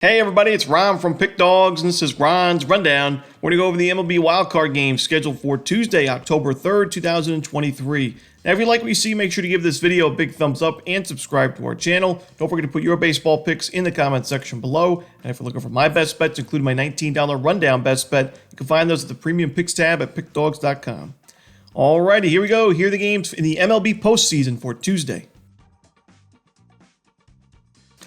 Hey everybody, it's Ron from Pick Dawgz, and this is Ron's Rundown. We're going to go over the MLB wildcard game scheduled for Tuesday, October 3rd, 2023. Now, if you like what you see, make sure to give this video a big thumbs up and subscribe to our channel. Don't forget to put your baseball picks in the comment section below. And if you're looking for my best bets, including my $19 rundown best bet, you can find those at the Premium Picks tab at pickdawgz.com. Alrighty, here we go. Here are the games in the MLB postseason for Tuesday.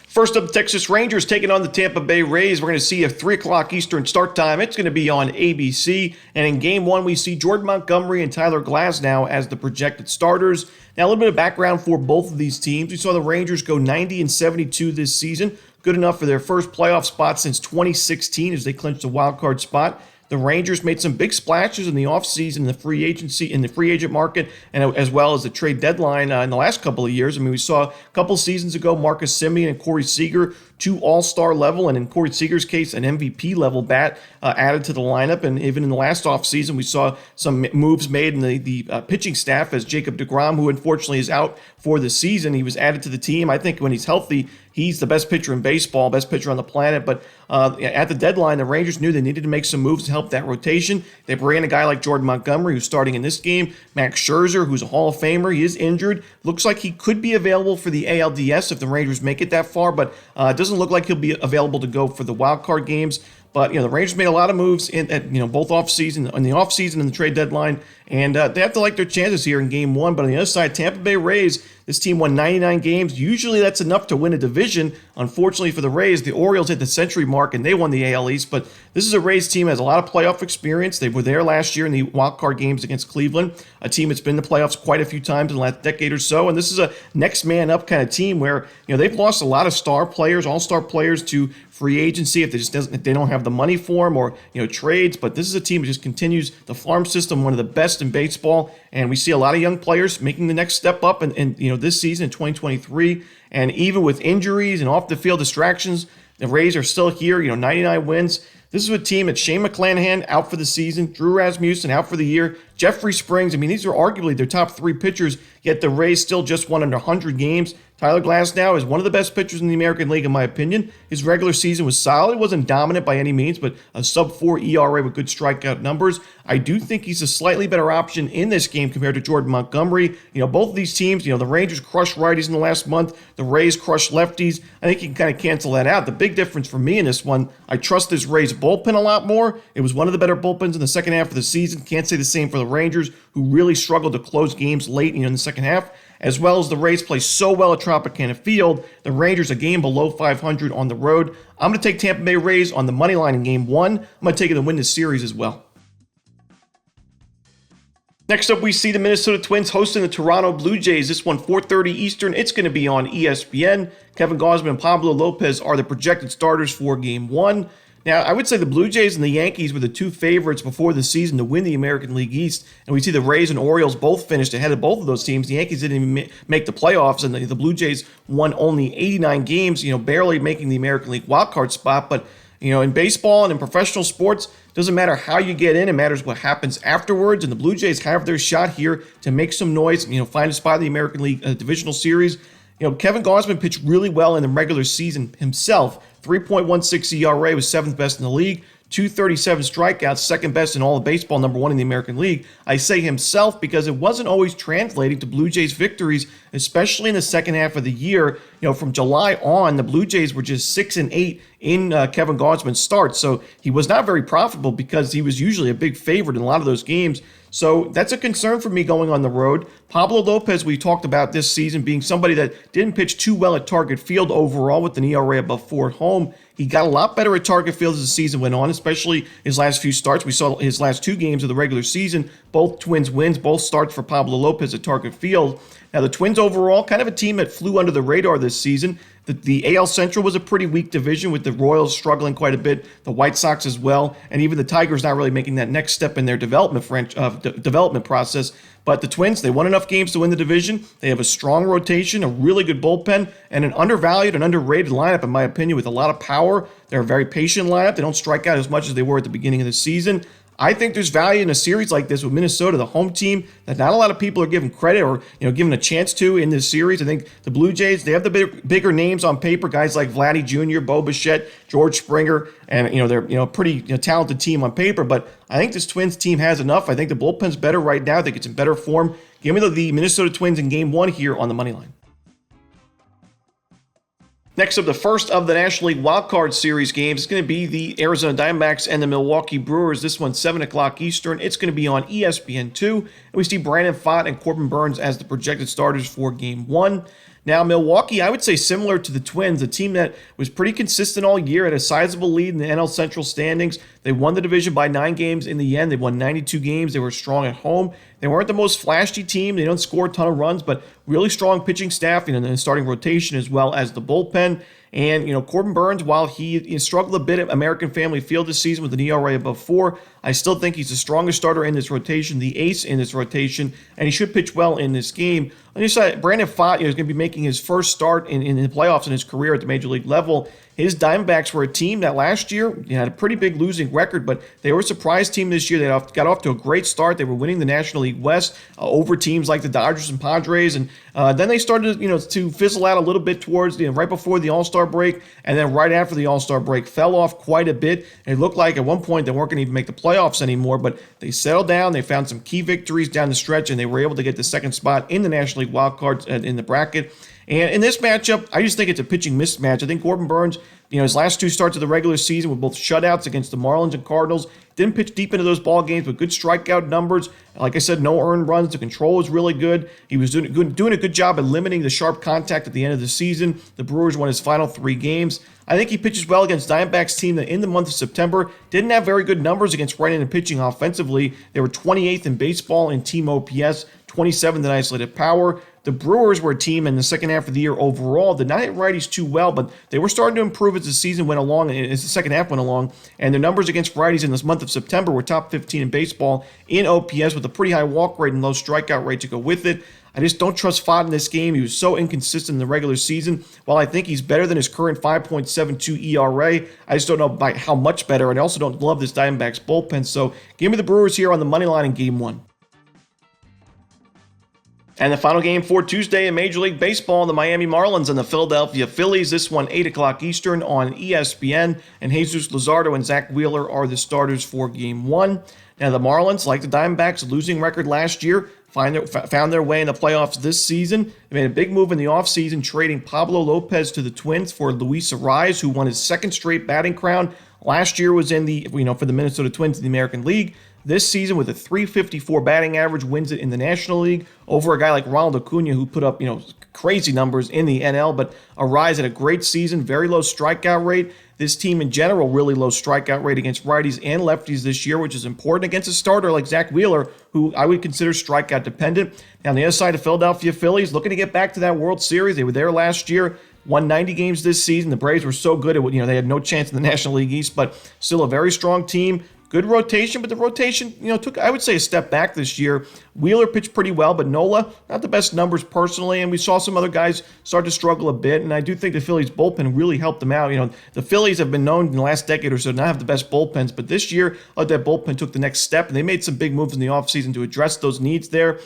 First up, the Texas Rangers taking on the Tampa Bay Rays. We're going to see a 3 o'clock Eastern start time. It's going to be on ABC. And in Game 1, we see Jordan Montgomery and Tyler Glasnow as the projected starters. Now, a little bit of background for both of these teams. We saw the Rangers go 90-72 this season. Good enough for their first playoff spot since 2016 as they clinched a wild card spot. The Rangers made some big splashes in the offseason, in the free agency, in the free agent market, and as well as the trade deadline in the last couple of years. I mean, we saw a couple seasons ago Marcus Semien and Corey Seager, 2 all-star level, and in Corey Seager's case, an MVP level bat added to the lineup. And even in the last offseason, we saw some moves made in the pitching staff as Jacob deGrom, who unfortunately is out for the season. He was added to the team. I think when he's healthy, he's the best pitcher in baseball, best pitcher on the planet. But at the deadline, the Rangers knew they needed to make some moves to help that rotation. They brought in a guy like Jordan Montgomery, who's starting in this game. Max Scherzer, who's a Hall of Famer. He is injured. Looks like he could be available for the ALDS if the Rangers make it that far, but it doesn't look like he'll be available to go for the wild card games. But, the Rangers made a lot of moves in both offseason, in the offseason and the trade deadline, and they have to like their chances here in Game 1. But on the other side, Tampa Bay Rays, this team won 99 games. Usually that's enough to win a division. Unfortunately for the Rays, the Orioles hit the century mark, and they won the AL East. But this is a Rays team that has a lot of playoff experience. They were there last year in the wild card games against Cleveland, a team that's been in the playoffs quite a few times in the last decade or so. And this is a next man up kind of team where, they've lost a lot of star players, all-star players to free agency if they don't have the money for them or trades. But this is a team that just continues the farm system, one of the best in baseball, and we see a lot of young players making the next step up and this season in 2023. And even with injuries and off the field distractions, the Rays are still here. 99 wins. This is a team that Shane McClanahan out for the season, Drew Rasmussen out for the year, Jeffrey Springs. I mean, these are arguably their top 3 pitchers, yet the Rays still just won under 100 games. Tyler Glasnow is one of the best pitchers in the American League, in my opinion. His regular season was solid. It wasn't dominant by any means, but a sub-4 ERA with good strikeout numbers. I do think he's a slightly better option in this game compared to Jordan Montgomery. Both of these teams, the Rangers crushed righties in the last month. The Rays crushed lefties. I think you can kind of cancel that out. The big difference for me in this one, I trust this Rays bullpen a lot more. It was one of the better bullpens in the second half of the season. Can't say the same for the Rangers, who really struggled to close games late in the second half. As well as the Rays play so well at Tropicana Field, the Rangers a game below 500 on the road. I'm going to take Tampa Bay Rays on the money line in Game 1. I'm going to take it to win this series as well. Next up, we see the Minnesota Twins hosting the Toronto Blue Jays. This one, 4:30 Eastern. It's going to be on ESPN. Kevin Gausman and Pablo Lopez are the projected starters for Game 1. Now, I would say the Blue Jays and the Yankees were the 2 favorites before the season to win the American League East, and we see the Rays and Orioles both finished ahead of both of those teams. The Yankees didn't even make the playoffs, and the Blue Jays won only 89 games, barely making the American League wildcard spot. But, in baseball and in professional sports, it doesn't matter how you get in. It matters what happens afterwards, and the Blue Jays have their shot here to make some noise, find a spot in the American League divisional series. Kevin Gausman pitched really well in the regular season himself. 3.16 ERA was 7th best in the league. 237 strikeouts, second best in all of baseball, number 1 in the American League. I say himself because it wasn't always translating to Blue Jays victories, especially in the second half of the year. From July on, the Blue Jays were just 6-8 in Kevin Gausman's start. So he was not very profitable because he was usually a big favorite in a lot of those games. So that's a concern for me going on the road. Pablo Lopez, we talked about this season being somebody that didn't pitch too well at Target Field overall with an ERA above 4 at home. He got a lot better at Target Field as the season went on, especially his last few starts. We saw his last 2 games of the regular season, both Twins wins, both starts for Pablo Lopez at Target Field. Now, the Twins overall, kind of a team that flew under the radar this season. The AL Central was a pretty weak division with the Royals struggling quite a bit, the White Sox as well, and even the Tigers not really making that next step in their development process. But the Twins, they won enough games to win the division. They have a strong rotation, a really good bullpen, and an undervalued and underrated lineup, in my opinion, with a lot of power. They're a very patient lineup. They don't strike out as much as they were at the beginning of the season. I think there's value in a series like this with Minnesota, the home team that not a lot of people are giving credit or given a chance to in this series. I think the Blue Jays, they have the bigger names on paper, guys like Vladdy Jr., Bo Bichette, George Springer, and they're pretty talented team on paper. But I think this Twins team has enough. I think the bullpen's better right now. I think it's in better form. Give me the Minnesota Twins in Game 1 here on the money line. Next up, the first of the National League Wildcard Series games is going to be the Arizona Diamondbacks and the Milwaukee Brewers. This one's 7 o'clock Eastern. It's going to be on ESPN2. And we see Brandon Pfaadt and Corbin Burnes as the projected starters for Game 1. Now, Milwaukee, I would say similar to the Twins, a team that was pretty consistent all year, had a sizable lead in the NL Central standings. They won the division by 9 games in the end. They won 92 games. They were strong at home. They weren't the most flashy team. They don't score a ton of runs, but really strong pitching staff and the starting rotation as well as the bullpen. And, Corbin Burnes, while he struggled a bit at American Family Field this season with an ERA above 4, I still think he's the strongest starter in this rotation, the ace in this rotation, and he should pitch well in this game. On the other side, Brandon Pfaadt is going to be making his first start in the playoffs in his career at the Major League level. His Diamondbacks were a team that last year had a pretty big losing record, but they were a surprise team this year. They got off to a great start. They were winning the National League West over teams like the Dodgers and Padres, and then they started to fizzle out a little bit towards right before the All-Star break, and then right after the All-Star break fell off quite a bit. It looked like at one point they weren't going to even make the playoffs anymore, but they settled down. They found some key victories down the stretch, and they were able to get the second spot in the National League wildcards in the bracket. And in this matchup, I just think it's a pitching mismatch. I think Corbin Burnes, his last 2 starts of the regular season were both shutouts against the Marlins and Cardinals. Didn't pitch deep into those ball games, but good strikeout numbers. Like I said, no earned runs. The control was really good. He was doing a good job at limiting the sharp contact at the end of the season. The Brewers won his final 3 games. I think he pitches well against Diamondbacks team that in the month of September didn't have very good numbers against right-handed pitching offensively. They were 28th in baseball in team OPS, 27th in isolated power. The Brewers were a team in the second half of the year overall did not hit righties too well, but they were starting to improve as the season went along and as the second half went along. And their numbers against righties in this month of September were top 15 in baseball in OPS with a pretty high walk rate and low strikeout rate to go with it. I just don't trust Pfaadt in this game. He was so inconsistent in the regular season. While I think he's better than his current 5.72 ERA, I just don't know by how much better. And I also don't love this Diamondbacks bullpen. So give me the Brewers here on the money line in Game 1. And the final game for Tuesday in Major League Baseball, the Miami Marlins and the Philadelphia Phillies. This one, 8 o'clock Eastern on ESPN. And Jesus Luzardo and Zach Wheeler are the starters for Game 1. Now, the Marlins, like the Diamondbacks, losing record last year, found their way in the playoffs this season. They made a big move in the offseason, trading Pablo Lopez to the Twins for Luis Arraez, who won his second straight batting crown. Last year was in the, for the Minnesota Twins in the American League. This season, with a .354 batting average, wins it in the National League over a guy like Ronald Acuna, who put up, crazy numbers in the NL. But Arraez had a great season, very low strikeout rate. This team in general, really low strikeout rate against righties and lefties this year, which is important against a starter like Zach Wheeler, who I would consider strikeout dependent. Now, on the other side, the Philadelphia Phillies looking to get back to that World Series. They were there last year. Won 90 games this season. The Braves were so good, they had no chance in the National League East, but still a very strong team. Good rotation, but the rotation, took, I would say, a step back this year. Wheeler pitched pretty well, but Nola, not the best numbers personally, and we saw some other guys start to struggle a bit, and I do think the Phillies bullpen really helped them out. The Phillies have been known in the last decade or so to not have the best bullpens, but this year, that bullpen took the next step, and they made some big moves in the offseason to address those needs there.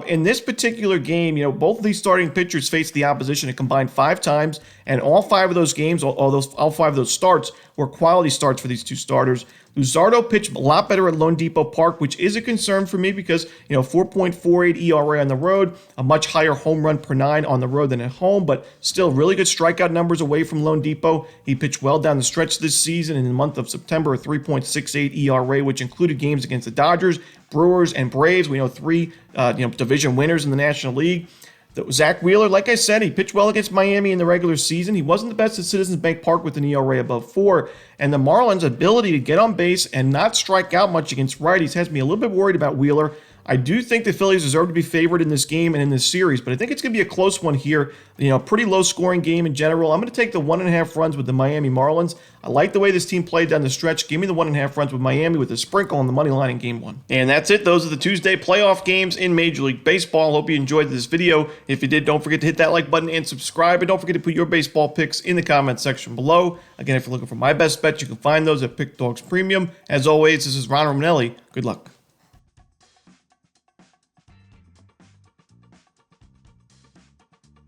In this particular game, both of these starting pitchers faced the opposition a combined 5 times, and all 5 of those games, all 5 of those starts were quality starts for these 2 starters. Luzardo pitched a lot better at Lone Depot Park, which is a concern for me because, 4.48 ERA on the road, a much higher home run per 9 on the road than at home, but still really good strikeout numbers away from Lone Depot. He pitched well down the stretch this season. In the month of September, a 3.68 ERA, which included games against the Dodgers, Brewers, and Braves. We know 3 division winners in the National League. Zach Wheeler, like I said, he pitched well against Miami in the regular season. He wasn't the best at Citizens Bank Park with an ERA above 4. And the Marlins' ability to get on base and not strike out much against righties has me a little bit worried about Wheeler. I do think the Phillies deserve to be favored in this game and in this series, but I think it's going to be a close one here. Pretty low-scoring game in general. I'm going to take the 1.5 runs with the Miami Marlins. I like the way this team played down the stretch. Give me the 1.5 runs with Miami with a sprinkle on the money line in Game 1. And that's it. Those are the Tuesday playoff games in Major League Baseball. Hope you enjoyed this video. If you did, don't forget to hit that like button and subscribe. And don't forget to put your baseball picks in the comment section below. Again, if you're looking for my best bets, you can find those at Pick Dawgz Premium. As always, this is Ron Romanelli. Good luck.